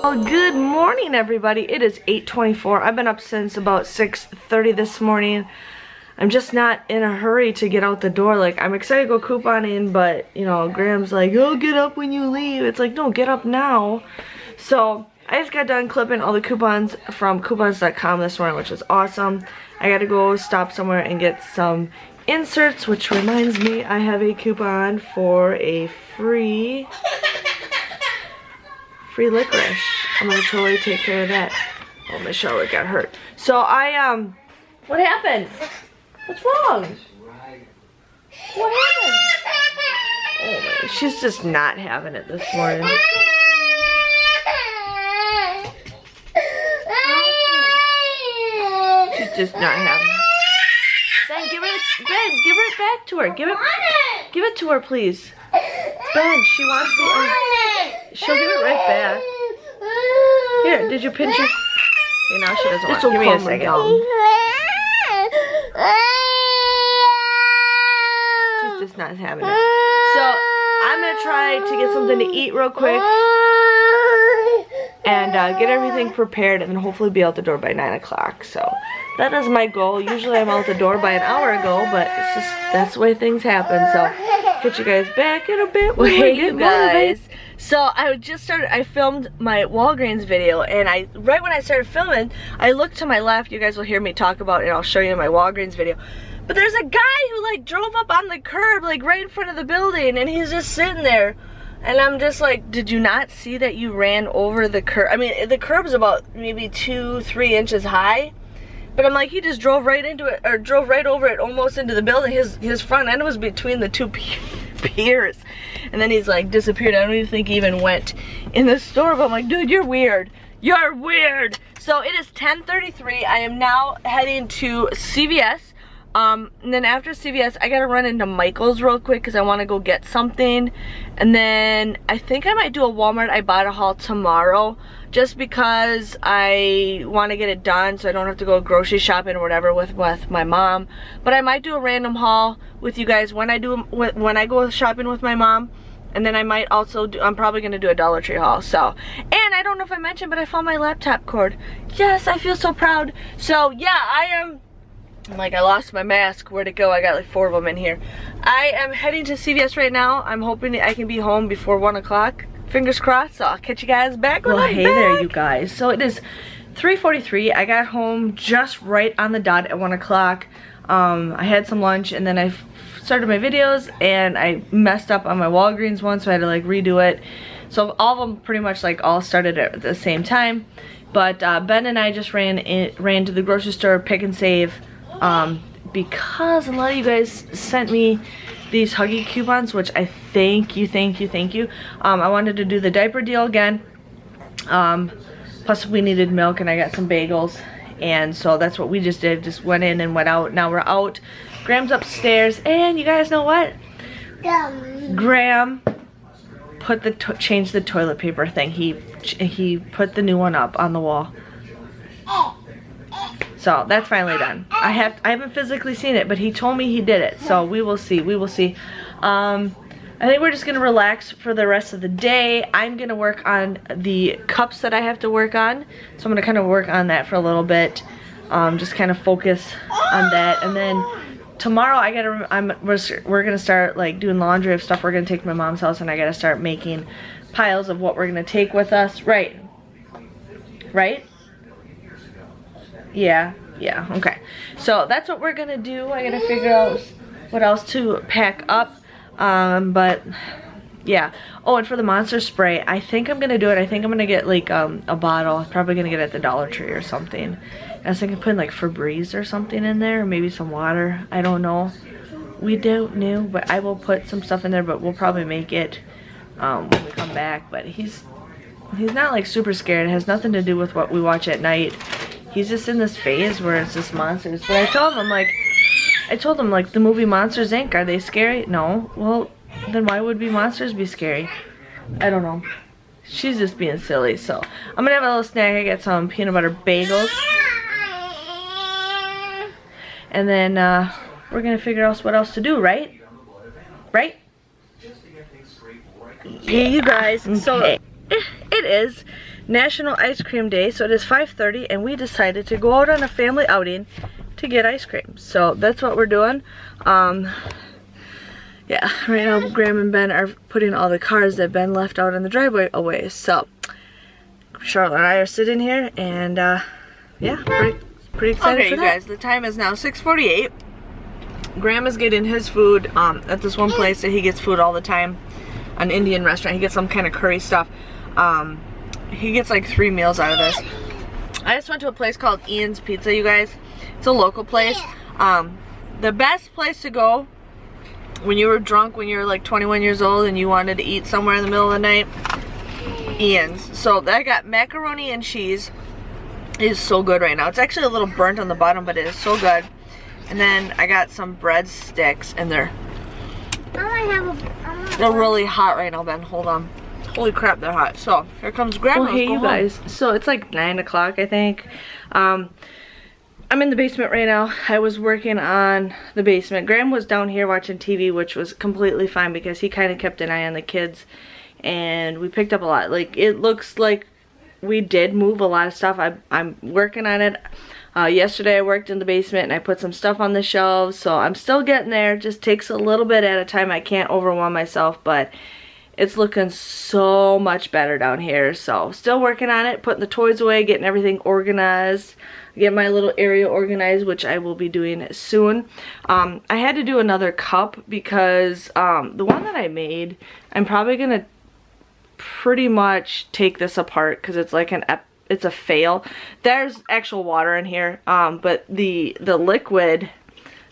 Well, good morning, everybody. It is 8:24. I've been up since about 6:30 this morning. I'm just not in a hurry to get out the door. Like, I'm excited to go couponing, but, you know, Graham's like, oh, get up when you leave. It's like, no, get up now. So, I just got done clipping all the coupons from coupons.com this morning, which is awesome. I gotta go stop somewhere and get some inserts, which reminds me I have a coupon for a free licorice. I'm gonna totally take care of that. Oh, Miss Charlotte got hurt. So what happened? What's wrong? What happened? Oh man, she's just not having it this morning. She's just not having it. Ben, give it back to her. Give it to her, please. Ben, she wants the she'll give it right back. Here, did you pinch her? Okay, now she doesn't want it. Give me a second. She's just not having it. So, I'm gonna try to get something to eat real quick and get everything prepared and then hopefully be out the door by 9 o'clock. So, that is my goal. Usually I'm out the door by an hour ago, but it's just, that's the way things happen. So, get you guys back in a bit. Hey, you guys. So, I filmed my Walgreens video, and right when I started filming, I looked to my left. You guys will hear me talk about it, and I'll show you in my Walgreens video. But there's a guy who, like, drove up on the curb, like, right in front of the building, and he's just sitting there. And I'm just like, did you not see that you ran over the curb? I mean, the curb's about maybe 2-3 inches high. But I'm like, he just drove right into it, or drove right over it, almost into the building. His front end was between the two piers. And then he's like disappeared. I don't even think he even went in the store. But I'm like, dude, you're weird. You're weird. So it is 10:33. I am now heading to CVS. And then after CVS, I gotta run into Michael's real quick because I want to go get something. And then I think I might do a Walmart Ibotta haul tomorrow, just because I want to get it done so I don't have to go grocery shopping or whatever with my mom. But I might do a random haul with you guys when I go shopping with my mom. And then I might also I'm probably gonna do a Dollar Tree haul. So, and I don't know if I mentioned, but I found my laptop cord. Yes, I feel so proud. So yeah, I lost my mask. Where'd it go? I got like 4 of them in here. I am heading to CVS right now. I'm hoping I can be home before 1 o'clock. Fingers crossed. So I'll catch you guys back when I'm back. Well, hey there, you guys. So it is 3:43. I got home just right on the dot at 1 o'clock. I had some lunch and then I started my videos and I messed up on my Walgreens one, so I had to like redo it. So all of them pretty much like all started at the same time. But Ben and I just ran to the grocery store, pick and save. Because a lot of you guys sent me these Huggy coupons, which I thank you. I wanted to do the diaper deal again. Plus we needed milk and I got some bagels. And so that's what we just did. Just went in and went out. Now we're out. Graham's upstairs. And you guys know what? Graham put changed the toilet paper thing. He put the new one up on the wall. So that's finally done. I haven't physically seen it, but he told me he did it. So we will see. I think we're just gonna relax for the rest of the day. I'm gonna work on the cups that I have to work on. So I'm gonna kind of work on that for a little bit. Just kind of focus on that. And then tomorrow we're gonna start like doing laundry of stuff we're gonna take to my mom's house, and I gotta start making piles of what we're gonna take with us. Right? Yeah, okay. So that's what we're gonna do. I gotta figure out what else to pack up. But yeah. Oh, and for the monster spray, I think I'm gonna do it. I think I'm gonna get like a bottle. I'm probably gonna get it at the Dollar Tree or something. I was thinking putting like Febreze or something in there, or maybe some water. I don't know. We don't know, but I will put some stuff in there. But we'll probably make it when we come back. But he's not like super scared. It has nothing to do with what we watch at night. He's just in this phase where it's just monsters. But I told him like the movie Monsters Inc. Are they scary? No. Well, then why would monsters be scary? I don't know. She's just being silly. So I'm gonna have a little snack. I got some peanut butter bagels. And then we're gonna figure out what else to do, right? Yeah, you guys. Okay. So it it is National Ice Cream Day, so it is 5:30 and we decided to go out on a family outing to get ice cream. So that's what we're doing. Yeah, right now Graham and Ben are putting all the cars that Ben left out in the driveway away. So Charlotte and I are sitting here and yeah, pretty excited for that. Okay, you guys, the time is now 6:48. Graham is getting his food at this one place that he gets food all the time, an Indian restaurant. He gets some kind of curry stuff. He gets like 3 meals out of this. I just went to a place called Ian's Pizza, you guys. It's a local place. The best place to go when you were drunk, when you were like 21 years old and you wanted to eat somewhere in the middle of the night, Ian's. So I got macaroni and cheese. It is so good right now. It's actually a little burnt on the bottom, but it is so good. And then I got some breadsticks, and they're really hot right now, Ben. Hold on. Holy crap, they're hot. So here comes Grandma. Well, hey you guys. So it's like 9 o'clock, I think. I'm in the basement right now. I was working on the basement. Graham was down here watching TV, which was completely fine because he kind of kept an eye on the kids. And we picked up a lot. Like, it looks like we did move a lot of stuff. I'm working on it. Yesterday I worked in the basement and I put some stuff on the shelves. So I'm still getting there. Just takes a little bit at a time. I can't overwhelm myself, but it's looking so much better down here. So still working on it. Putting the toys away. Getting everything organized. Get my little area organized, which I will be doing soon. I had to do another cup because the one that I made, I'm probably gonna pretty much take this apart because it's like it's a fail. There's actual water in here, but the liquid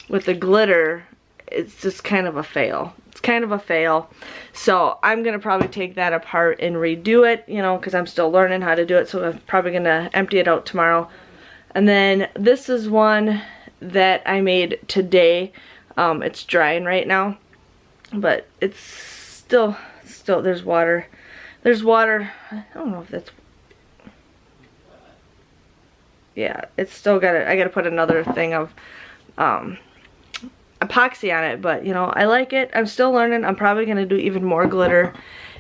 with the glitter, it's just kind of a fail. It's kind of a fail. So I'm gonna probably take that apart and redo it, you know, because I'm still learning how to do it. So I'm probably gonna empty it out tomorrow. And then this is one that I made today. It's drying right now, but it's still there's water. There's water. I don't know if that's, yeah, it's still got it. I gotta put another thing of epoxy on it, but you know, I like it. I'm still learning. I'm probably gonna do even more glitter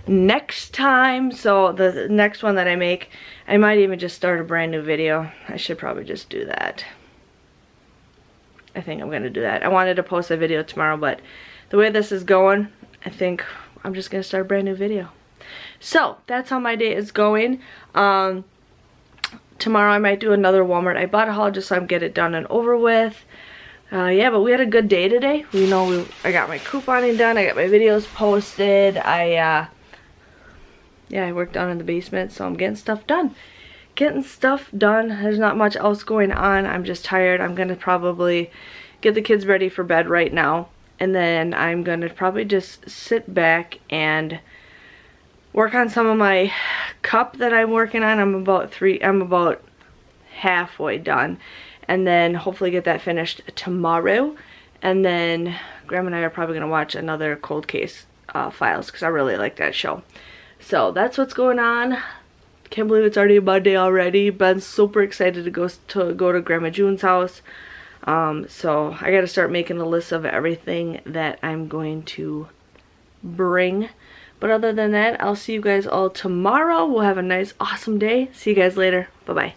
next time. So the next one that I make, I might even just start a brand new video. I should probably just do that. I think I'm gonna do that. I wanted to post a video tomorrow, but the way this is going, I think I'm just gonna start a brand new video. So that's how my day is going. Tomorrow I might do another Walmart Ibotta haul just so I can get it done and over with. Yeah, but we had a good day today. You know, I got my couponing done. I got my videos posted. Yeah, I worked down in the basement, so I'm getting stuff done. Getting stuff done. There's not much else going on. I'm just tired. I'm going to probably get the kids ready for bed right now. And then I'm going to probably just sit back and work on some of my cup that I'm working on. I'm about halfway done. And then hopefully get that finished tomorrow. And then Graham and I are probably going to watch another Cold Case Files because I really like that show. So that's what's going on. Can't believe it's already Monday already. Ben's super excited to go to Grandma June's house. So I got to start making a list of everything that I'm going to bring. But other than that, I'll see you guys all tomorrow. We'll have a nice, awesome day. See you guys later. Bye-bye.